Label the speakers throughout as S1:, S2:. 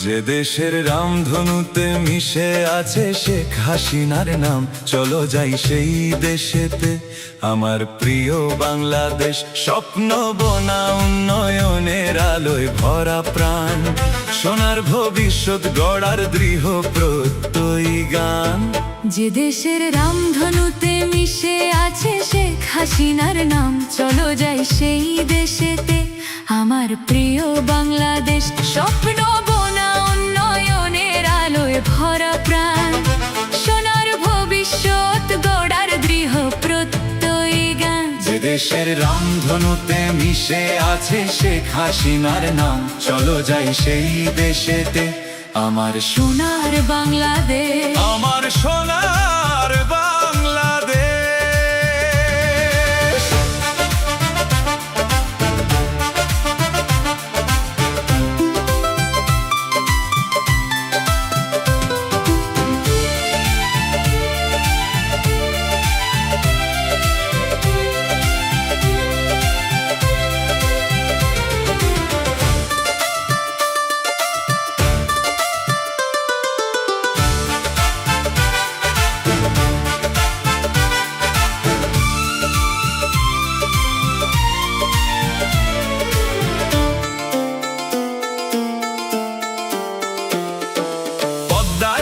S1: যে দেশের রামধনুতে মিশে আছে শেখ হাসিনার নাম, চলো যাই সেই দেশেতে আমার প্রিয় বাংলাদেশ। স্বপ্ন বোনা উন্নয়নের আলোয় ভরা প্রাণ, সোনার ভবিষ্যৎ গড়ার দৃঢ় প্রত্যয়ী গান।
S2: যে দেশের রামধনুতে মিশে আছে শেখ হাসিনার নাম, চলো যাই সেই দেশেতে আমার প্রিয় বাংলাদেশ। স্বপ্ন বোনা উন্নয়নের আলোয় ভরা প্রাণ, সোনার ভবিষ্যৎ গড়ার দৃঢ় প্রত্যয়ী গান।
S1: যে দেশের রামধনুতে মিশে আছে শেখ হাসিনার নাম, চলো যাই সেই দেশেতে আমার
S2: সোনার বাংলাদেশ,
S1: আমার সোনার বাংলাদেশ।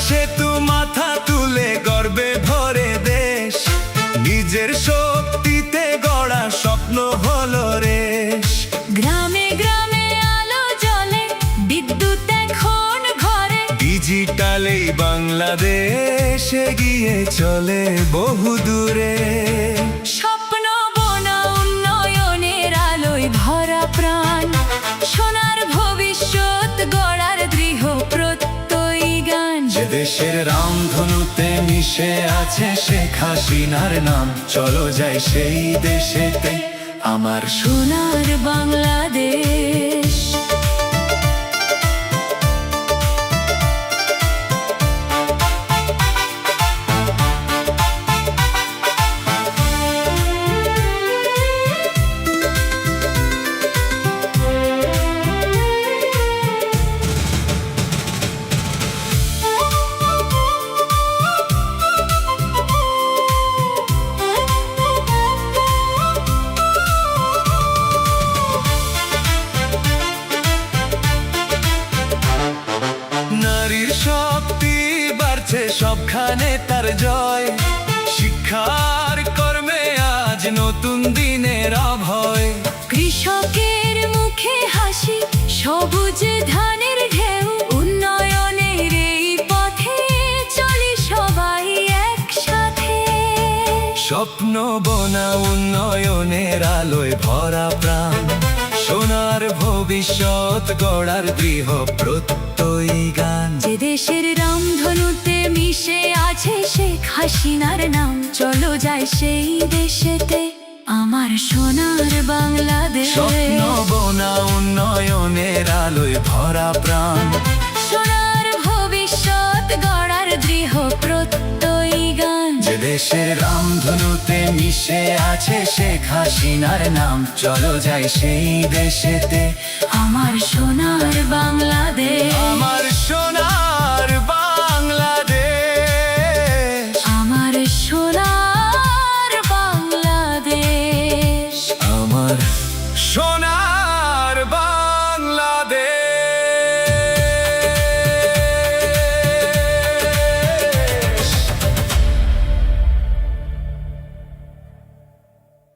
S1: সেতু মাথা তুলে গর্বে ভরে দেশ, নিজের শক্তিতে গড়া স্বপ্ন হলো রেশ।
S2: গ্রামে গ্রামে আলো জ্বলে, বিদ্যুৎ এখন ঘরে,
S1: ডিজিটালেই বাংলাদেশ এগিয়ে চলে বহু দূরে।
S2: স্বপ্ন বোনা উন্নয়নের আলোয় ভরা প্রাণ, সোনার ভবিষ্যৎ গড়ার দৃঢ় প্রত্যয়ী গান।
S1: যে দেশের রামধনুতে মিশে আছে শেখ হাসিনার নাম, চলো যাই সেই দেশেতে আমার
S2: সোনার বাংলাদেশ।
S1: নারীর শক্তি বাড়ছে সবখানে তার জয়, শিক্ষার কর্মে আজ নতুন দিনের অভয়।
S2: কৃষকের মুখে হাসি, সবুজ ধানের ঢেউ, উন্নয়নের এই পথে চলি সবাই একসাথে।
S1: স্বপ্ন বোনা উন্নয়নের আলোয় ভরা প্রাণ, সোনার ভবিষ্যৎ গড়ার দৃঢ় প্রত্যয়ী গান।
S2: যে দেশের রামধনুতে মিশে আছে শেখ হাসিনার নাম, চলো যাই সেই দেশেতে আমার সোনার বাংলাদেশ।
S1: স্বপ্ন বোনা উন্নয়নের আলোয় ভরা প্রাণ,
S2: সোনার ভবিষ্যৎ গড়ার দৃঢ় প্রত্যয়ী গান।
S1: যে দেশের রামধনুতে মিশে আছে শেখ হাসিনার নাম, চলো যাই সেই দেশেতে
S2: আমার সোনার বাংলাদেশ।
S1: আমার সোনার